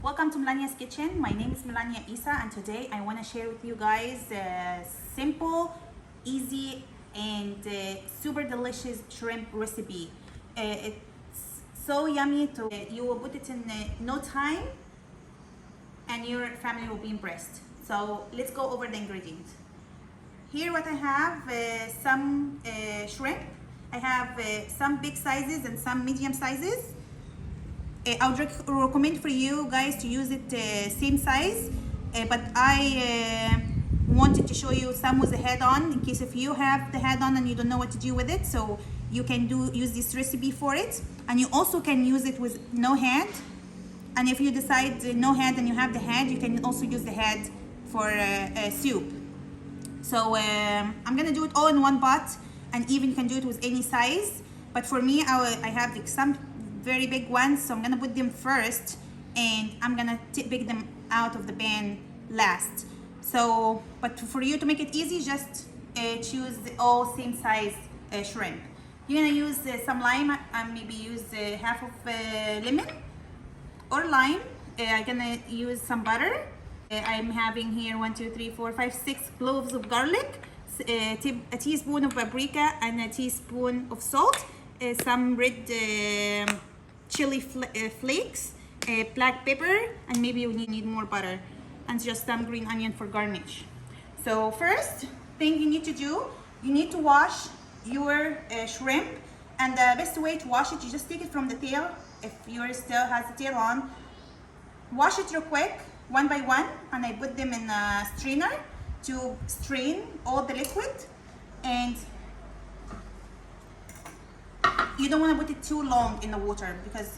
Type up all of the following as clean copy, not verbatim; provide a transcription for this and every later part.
Welcome to Milanya's Kitchen. My name is Milanya Issa, and today I want to share with you guys a simple, easy, and super delicious shrimp recipe. It's so yummy, you will put it in no time and your family will be impressed. So let's go over the ingredients. Here what I have, some shrimp. I have some big sizes and some medium sizes. I would recommend for you guys to use it same size, but I wanted to show you some with the head on, in case if you have the head on and you don't know what to do with it, so you can use this recipe for it. And you also can use it with no head, and if you decide no head and you have the head, you can also use the head for soup. So I'm gonna do it all in one pot, and even you can do it with any size, but for me I have some very big ones, so I'm gonna put them first and I'm gonna pick them out of the pan last. So, but for you to make it easy, just choose all same size shrimp. You're gonna use some lime, maybe use half of lemon or lime. I'm gonna use some butter. I'm having here 6 cloves of garlic, a teaspoon of paprika and a teaspoon of salt, some red chili flakes, black pepper, and maybe you need more butter, and just some green onion for garnish. So first thing you need to do, you need to wash your shrimp, and the best way to wash it, you just take it from the tail. If yours still has the tail on, wash it real quick, one by one, and I put them in a strainer to strain all the liquid. And you don't want to put it too long in the water because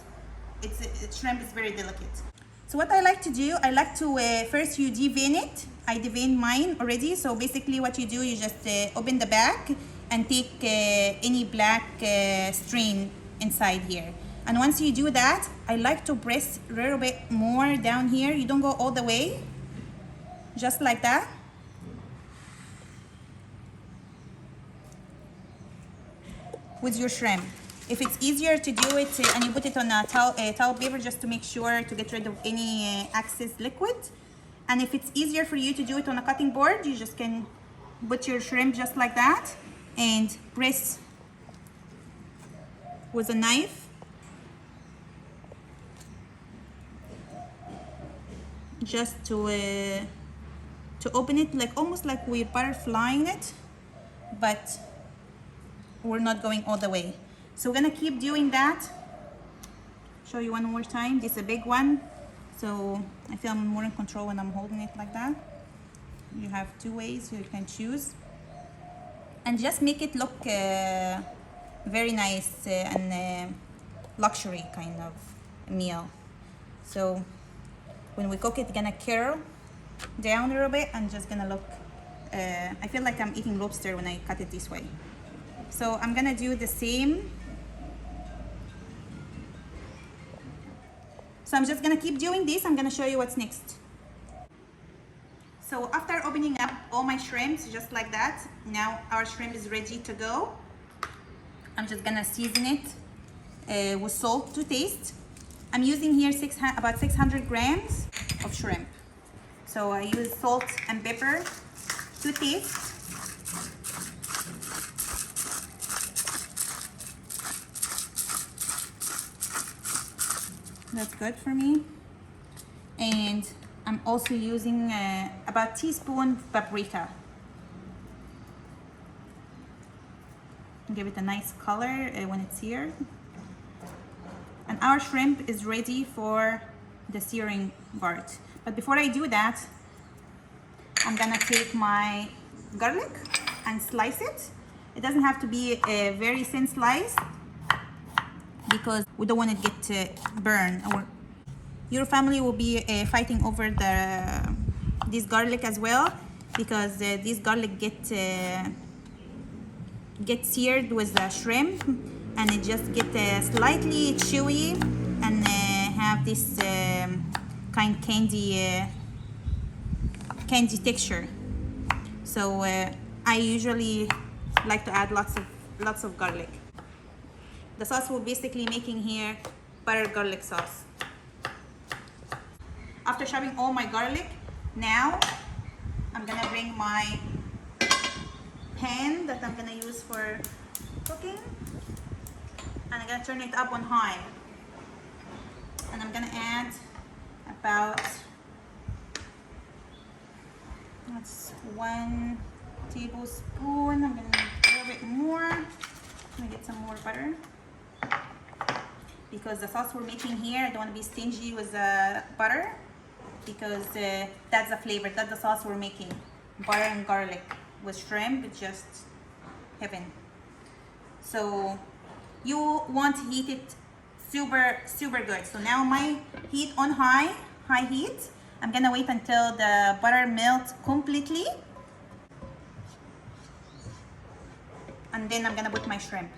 shrimp is very delicate. So what I like to do, I like to first you devein it. I deveined mine already. So basically what you do, you just open the back and take any black strain inside here. And once you do that, I like to press a little bit more down here. You don't go all the way, just like that. With your shrimp. If it's easier to do it and you put it on a towel paper just to make sure to get rid of any excess liquid. And if it's easier for you to do it on a cutting board, you just can put your shrimp just like that and press with a knife. Just to open it, like almost like we're butterflying it, but we're not going all the way. So we're gonna keep doing that. Show you one more time. This is a big one, so I feel I'm more in control when I'm holding it like that. You have two ways you can choose, and just make it look very nice and luxury kind of meal. So when we cook it, it's gonna curl down a little bit and just gonna look, I feel like I'm eating lobster when I cut it this way. So I'm gonna do the same. So I'm just gonna keep doing this. I'm gonna show you what's next. So after opening up all my shrimps, just like that, now our shrimp is ready to go. I'm just gonna season it with salt to taste. I'm using here about 600 grams of shrimp. So I use salt and pepper to taste. That's good for me. And I'm also using about teaspoon paprika. Give it a nice color when it's seared. And our shrimp is ready for the searing part. But before I do that, I'm gonna take my garlic and slice it. It doesn't have to be a very thin slice, because we don't want to get burned. Your family will be fighting over this garlic as well, because this garlic gets seared with the shrimp, and it just gets slightly chewy and have this kind candy texture. So I usually like to add lots of garlic. The sauce we're basically making here, butter garlic sauce. After chopping all my garlic, now I'm gonna bring my pan that I'm gonna use for cooking, and I'm gonna turn it up on high, and I'm gonna add about, that's 1 tablespoon. I'm gonna need a little bit more. I'm gonna get some more butter because the sauce we're making here, I don't want to be stingy with the butter because that's the flavor, that's the sauce we're making. Butter and garlic with shrimp, it's just heaven. So you want to heat it super good. So now my heat on high heat. I'm gonna wait until the butter melts completely, and then I'm gonna put my shrimp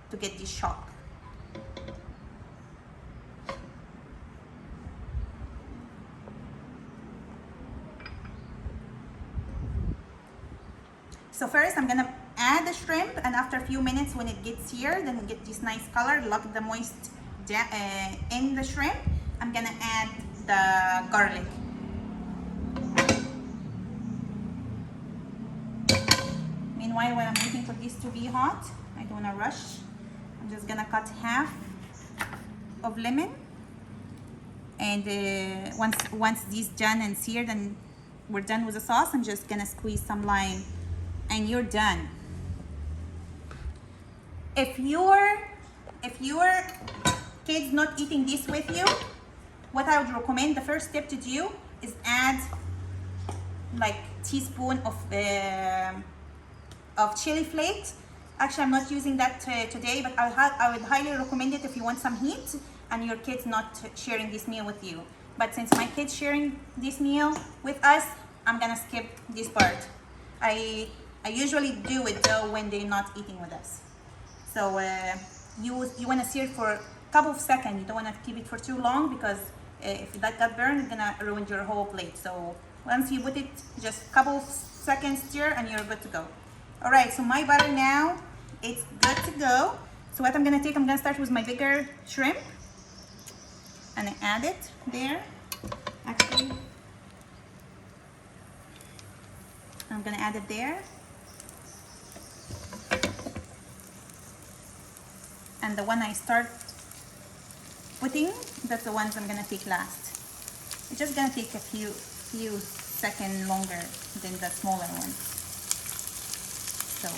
to get this shock. So first I'm gonna add the shrimp, and after a few minutes when it gets here, then we get this nice color, lock the moist in the shrimp, I'm gonna add the garlic. Meanwhile, when I'm waiting for this to be hot, I don't wanna rush. I'm just gonna cut half of lemon, and once this done and seared and we're done with the sauce, I'm just gonna squeeze some lime, and you're done. If your kids not eating this with you, what I would recommend, the first step to do is add like teaspoon of chili flakes. Actually, I'm not using that today, but I would highly recommend it if you want some heat and your kids not sharing this meal with you. But since my kids sharing this meal with us, I'm gonna skip this part. I usually do it though when they're not eating with us. So you wanna sear it for a couple of seconds. You don't wanna keep it for too long because if that got burned, it's gonna ruin your whole plate. So once you put it, just a couple of seconds stir and you're good to go. All right, so my butter now, it's good to go. So what I'm gonna take, I'm gonna start with my bigger shrimp and I add it there. Actually, I'm gonna add it there. And the one I start putting, that's the ones I'm gonna take last. It's just gonna take a few seconds longer than the smaller ones. So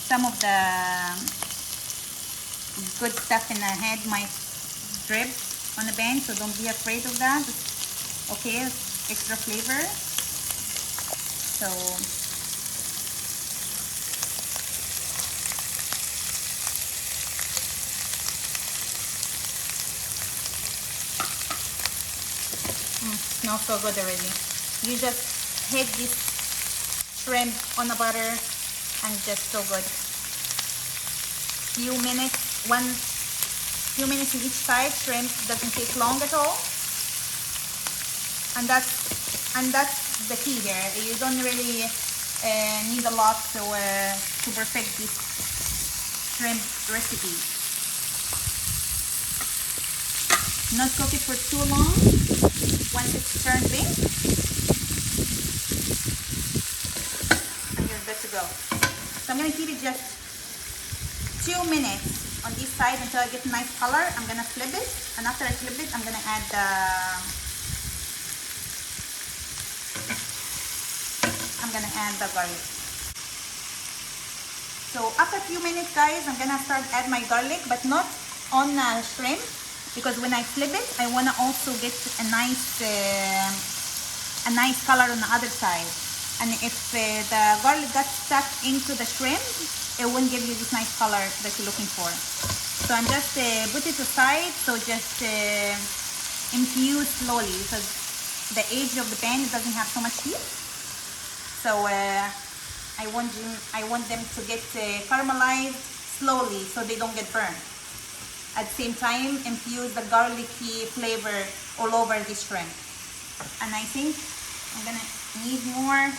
some of the good stuff in the head might drip on the pan, so don't be afraid of that. It's okay, it's extra flavor. So smells so good already. You just hit this shrimp on the butter and just so good. Few minutes in each side. Shrimp doesn't take long at all, and that's the key here. You don't really need a lot to perfect this shrimp recipe. Not cook it for too long. Once it's turned pink, and you're good to go. So I'm gonna keep it just 2 minutes on this side until I get a nice color. I'm gonna flip it, and after I flip it, I'm gonna add the garlic. So after a few minutes, guys, I'm gonna start add my garlic, but not on shrimp. Because when I flip it, I want to also get a nice color on the other side. And if the garlic got stuck into the shrimp, it won't give you this nice color that you're looking for. So I'm just put it aside, so just infuse slowly because the edge of the pan doesn't have so much heat. So I want them to get caramelized slowly so they don't get burned. At the same time, infuse the garlicky flavor all over this shrimp. And I think I'm gonna need more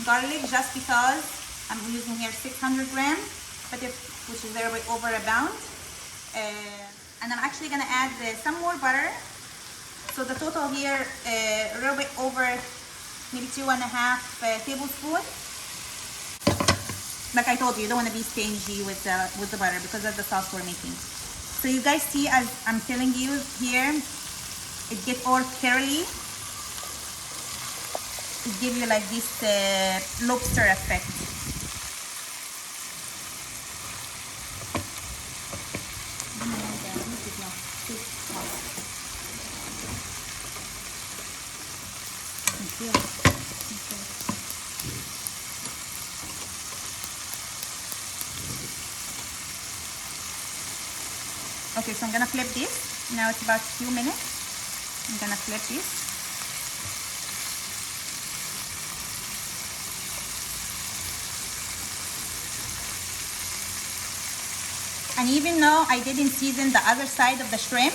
garlic just because I'm using here 600 grams, which is a little bit over a pound. And I'm actually gonna add some more butter. So the total here, a little bit over maybe 2.5 tablespoons. Like I told you, you don't want to be stingy with the butter because of the sauce we're making. So you guys see, as I'm telling you here, it gets all curly. It gives you like this lobster effect. Okay, so I'm gonna flip this. Now it's about a few minutes. I'm gonna flip this. And even though I didn't season the other side of the shrimp,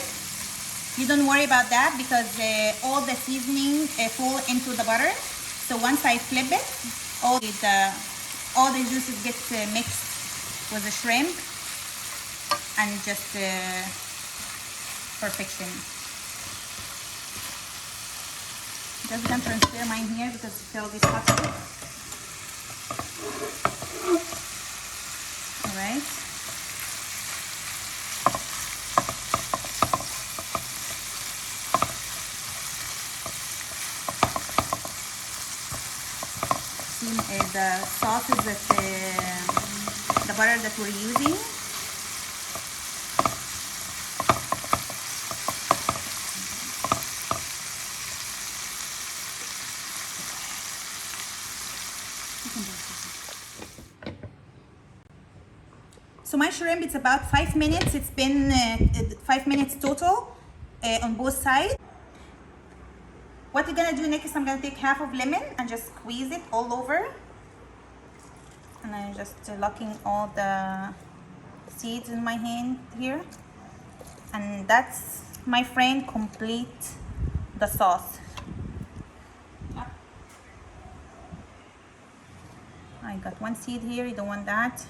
you don't worry about that because all the seasoning fall into the butter. So once I flip it, all the juices get mixed with the shrimp and just perfection. Just gonna transfer mine here because feel this hot. All right. The sauces that the butter that we're using. So my shrimp, it's about 5 minutes. It's been 5 minutes total on both sides. What you're gonna do next, I'm gonna take half of lemon and just squeeze it all over. And I'm just locking all the seeds in my hand here. And that's, my friend, complete the sauce. I got one seed here, you don't want that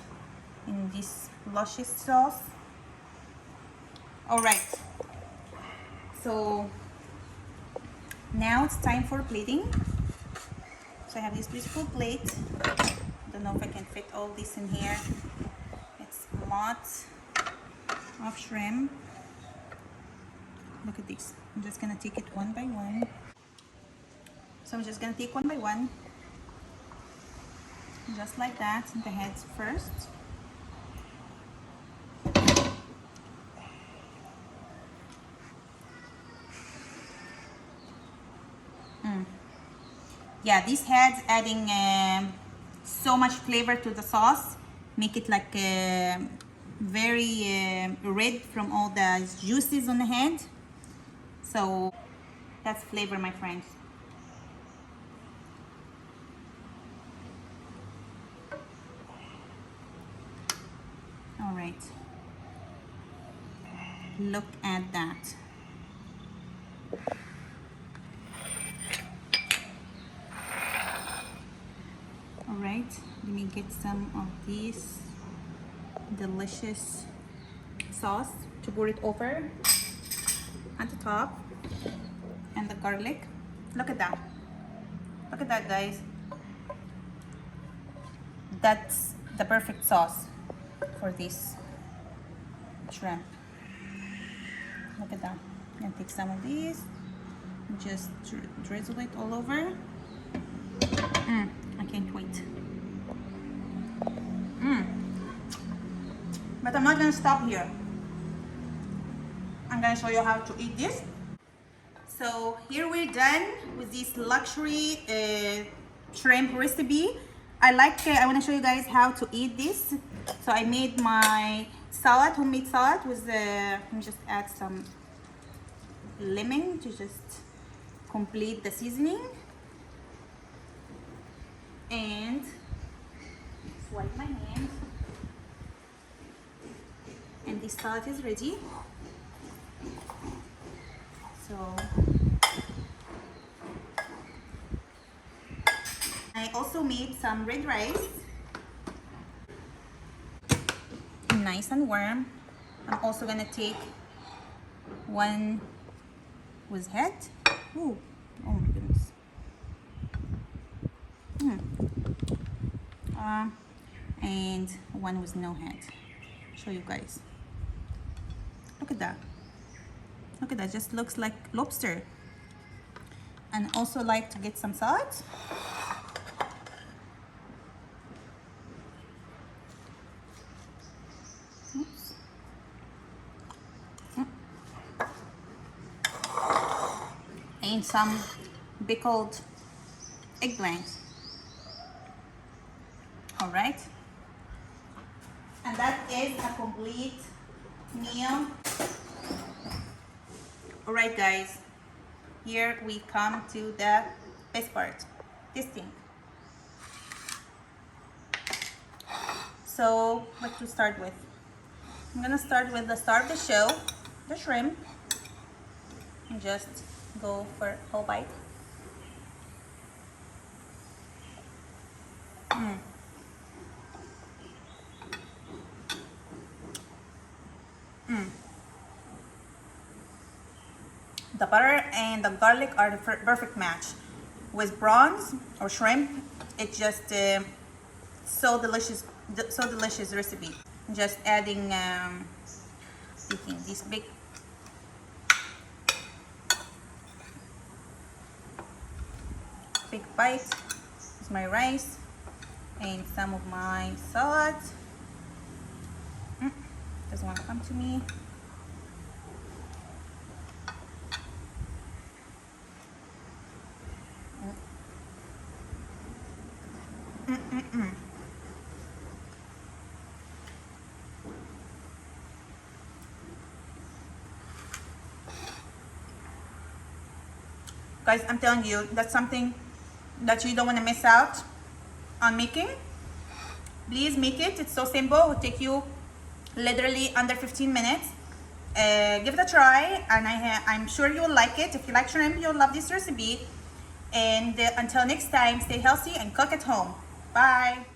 in this luscious sauce. All right, so now it's time for plating. So I have this beautiful plate. I don't know if I can fit all this in here. It's lots of shrimp. Look at this. I'm just gonna take it one by one. So I'm just gonna take one by one. Just like that, the heads first. Yeah, these heads adding so much flavor to the sauce, make it like very red from all the juices on the head. So that's flavor, my friends. All right, look at that. All right, let me get some of this delicious sauce to pour it over at the top, and the garlic. Look at that. Look at that, guys. That's the perfect sauce for this shrimp. Look at that. I'm gonna take some of these and just drizzle it all over. I can't wait. But I'm not gonna stop here. I'm gonna show you how to eat this. So here we're done with this luxury shrimp recipe. I want to show you guys how to eat this. So I made my salad, homemade salad with let me just add some lemon to just complete the seasoning. And wipe my hands. And this salad is ready. So I also made some red rice, nice and warm. I'm also gonna take one with head. Ooh, oh my goodness. And one with no head. Show you guys. Look at that. Look at that, just looks like lobster. And also like to get some salt. Oops. And some pickled eggplant. All right. And that is a complete meal. All right, guys. Here we come to the best part, tasting. So, what to start with? I'm gonna start with the star of the show, the shrimp. And just go for a whole bite. The butter and the garlic are the perfect match. With prawns or shrimp, it's just so delicious recipe. Just adding these big bites with my rice and some of my salad. Doesn't want to come to me. Guys, I'm telling you, that's something that you don't want to miss out on making. Please make it. It's so simple. It will take you literally under 15 minutes. Give it a try, and I'm sure you'll like it. If you like shrimp, you'll love this recipe. And until next time, stay healthy and cook at home. Bye.